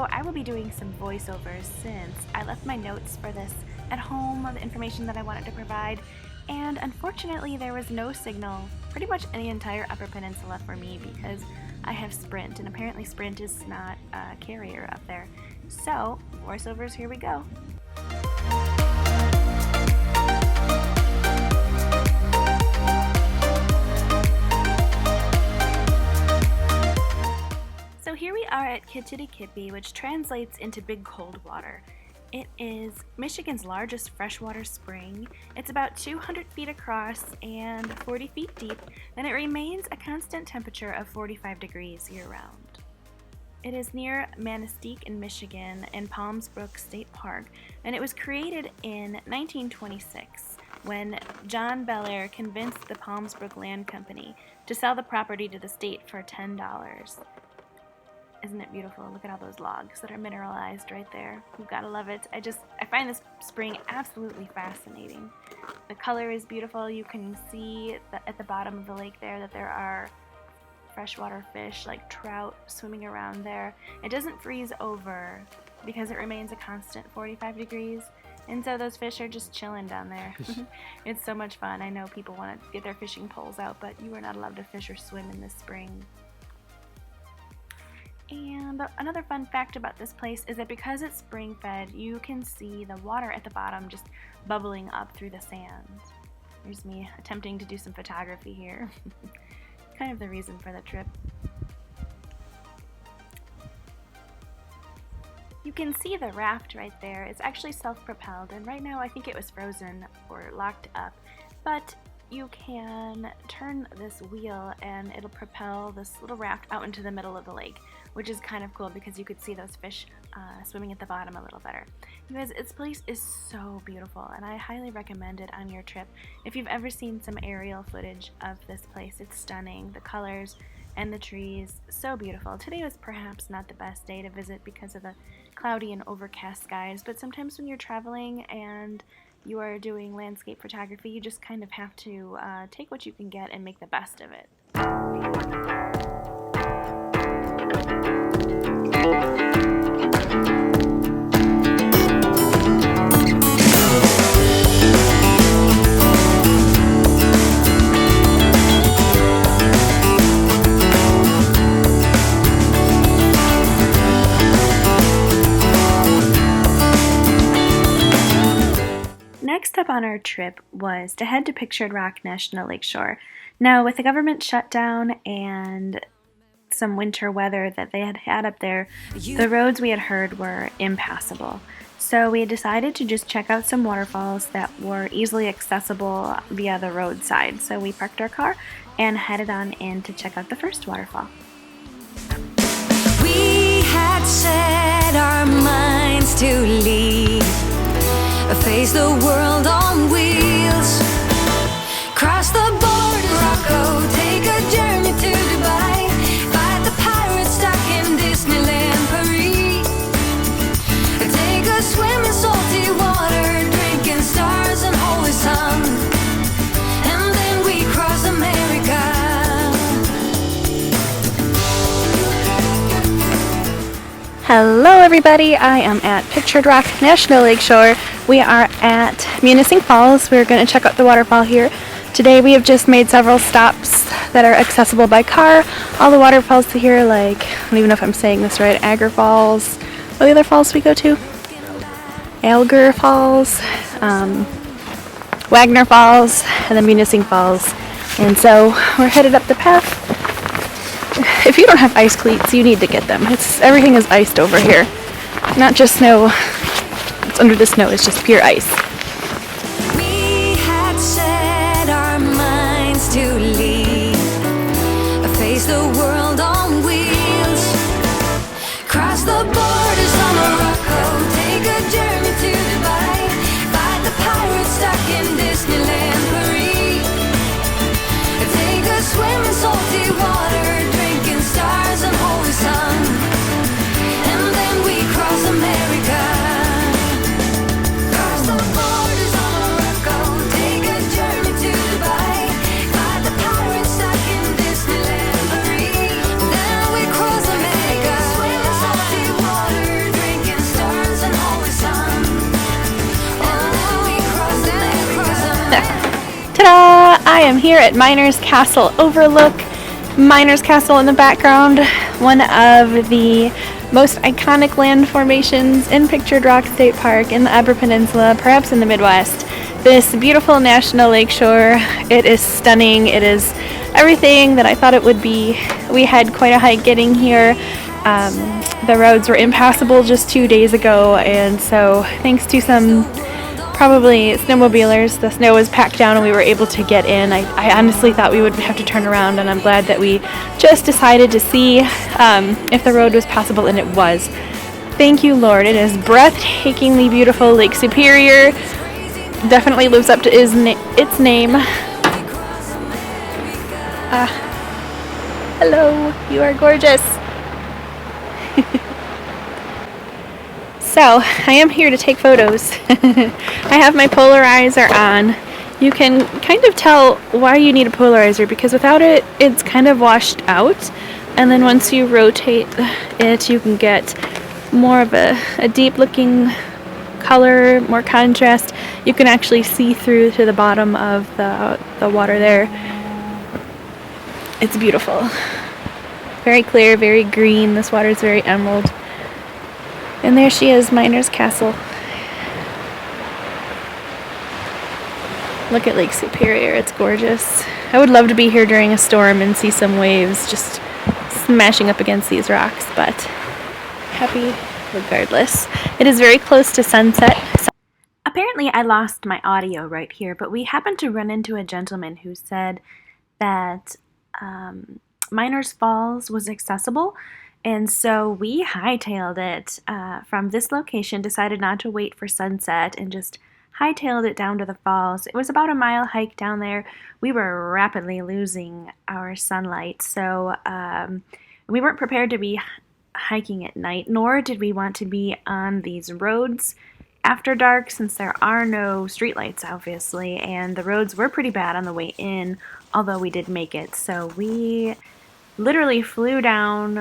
So I will be doing some voiceovers since I left my notes for this at home, the information that I wanted to provide, and unfortunately there was no signal pretty much in the entire Upper Peninsula for me because I have Sprint, and apparently Sprint is not a carrier up there. So, voiceovers, here we go. So here we are at Kitch-iti-Kipi, which translates into Big Cold Water. It is Michigan's largest freshwater spring. It's about 200 feet across and 40 feet deep, and it remains a constant temperature of 45 degrees year-round. It is near Manistee in Michigan in Palms Brook State Park, and it was created in 1926 when John Belair convinced the Palms Brook Land Company to sell the property to the state for $10. Isn't it beautiful? Look at all those logs that are mineralized right there. You've got to love it. I find this spring absolutely fascinating. The color is beautiful. You can see at the bottom of the lake there that there are freshwater fish like trout swimming around there. It doesn't freeze over because it remains a constant 45 degrees, and so those fish are just chilling down there. It's so much fun. I know people want to get their fishing poles out, but you are not allowed to fish or swim in this spring. And another fun fact about this place is that because it's spring fed, you can see the water at the bottom just bubbling up through the sand. Here's me attempting to do some photography here. Kind of the reason for the trip. You can see the raft right there. It's actually self-propelled, and right now I think it was frozen or locked up, but you can turn this wheel and it'll propel this little raft out into the middle of the lake, which is kind of cool because you could see those fish swimming at the bottom a little better. You guys, this place is so beautiful, and I highly recommend it on your trip. If you've ever seen some aerial footage of this place, it's stunning. The colors and the trees, so beautiful. Today was perhaps not the best day to visit because of the cloudy and overcast skies, but sometimes when you're traveling and you are doing landscape photography, you just kind of have to take what you can get and make the best of it. Next up on our trip was to head to Pictured Rock National Lakeshore. Now, with the government shutdown and some winter weather that they had up there, the roads we had heard were impassable. So we decided to just check out some waterfalls that were easily accessible via the roadside. So we parked our car and headed on in to check out the first waterfall. We had set our minds to leave, face the world on wheels, cross the board, Morocco, take a journey to Dubai, fight the pirates stuck in Disneyland Paris, take a swim in salty water, drinking stars and holy sun, and then we cross America. Hello everybody, I am at Pictured Rock National Lakeshore. We are at Munising Falls. We're going to check out the waterfall here. Today we have just made several stops that are accessible by car. All the waterfalls to here, like, I don't even know if I'm saying this right, Agar Falls. What are the other falls we go to? Alger Falls, Wagner Falls, and then Munising Falls. And so we're headed up the path. If you don't have ice cleats, you need to get them. Everything is iced over here. Not just snow. What's under the snow is just pure ice. We had set our minds to leave, face the world on wheels, cross the borders on Morocco, take a journey to Dubai, fight the pirates stuck in Disneyland Paris, take a swim in salty water, drinking stars and holy sun, and then we cross America. Water. I am here at Miners Castle Overlook. Miners Castle in the background, one of the most iconic land formations in Pictured Rock State Park in the Upper Peninsula, perhaps in the Midwest. This beautiful national lakeshore, it is stunning. It is everything that I thought it would be. We had quite a hike getting here. The roads were impassable just 2 days ago, and so thanks to some probably snowmobilers, the snow was packed down and we were able to get in. I honestly thought we would have to turn around, and I'm glad that we just decided to see if the road was passable, and it was. Thank you, Lord. It is breathtakingly beautiful. Lake Superior definitely lives up to its name. Hello, you are gorgeous. So, I am here to take photos. I have my polarizer on. You can kind of tell why you need a polarizer, because without it, it's kind of washed out. And then once you rotate it, you can get more of a deep looking color, more contrast. You can actually see through to the bottom of the water there. It's beautiful. Very clear, very green. This water is very emerald. And there she is, Miners Castle. Look at Lake Superior, it's gorgeous. I would love to be here during a storm and see some waves just smashing up against these rocks, but happy regardless. It is very close to sunset. Apparently I lost my audio right here, but we happened to run into a gentleman who said that Miners Falls was accessible. And so we hightailed it from this location, decided not to wait for sunset, and just hightailed it down to the falls. It was about a mile hike down there. We were rapidly losing our sunlight, so we weren't prepared to be hiking at night, nor did we want to be on these roads after dark, since there are no streetlights, obviously, and the roads were pretty bad on the way in, although we did make it. So we literally flew down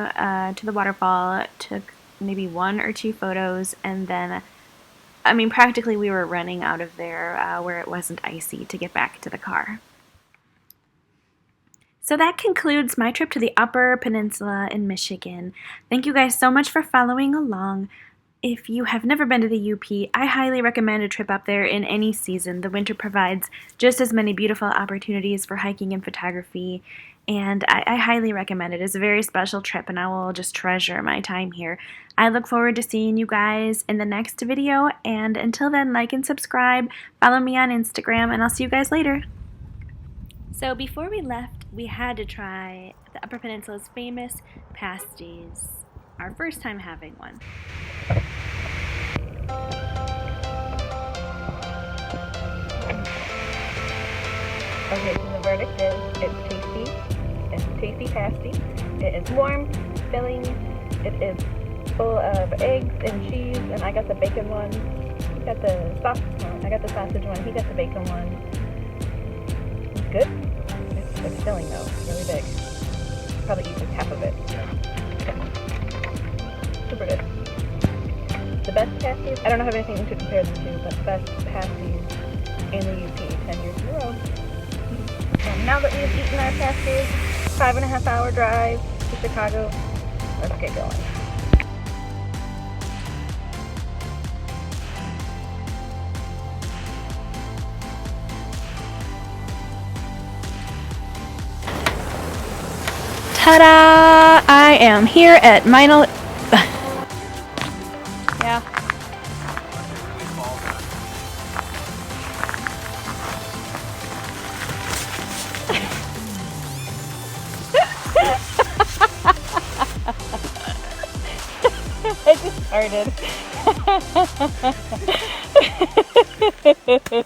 to the waterfall, took maybe 1 or 2 photos, and then, I mean, practically we were running out of there where it wasn't icy to get back to the car. So that concludes my trip to the Upper Peninsula in Michigan. Thank you guys so much for following along. If you have never been to the UP, I highly recommend a trip up there in any season. The winter provides just as many beautiful opportunities for hiking and photography, and I highly recommend it. It's a very special trip, and I will just treasure my time here. I look forward to seeing you guys in the next video, and until then, like and subscribe, follow me on Instagram, and I'll see you guys later. So before we left, we had to try the Upper Peninsula's famous pasties. Our first time having one. Okay, so the verdict is it's tasty. It's a tasty pasty. It is warm, filling. It is full of eggs and cheese, and I got the bacon one. He got the I got the sausage one. He got the bacon one. It's good. It's filling though. It's really big. Probably eat like half of it. Super good. The best pasties. I don't have anything to compare them to, but the best pasties in the UP 10 years in a row. And now that we've eaten our pasties, 5.5-hour drive to Chicago. Let's get going. Ta-da! I am here at Minel. Yeah. I just started.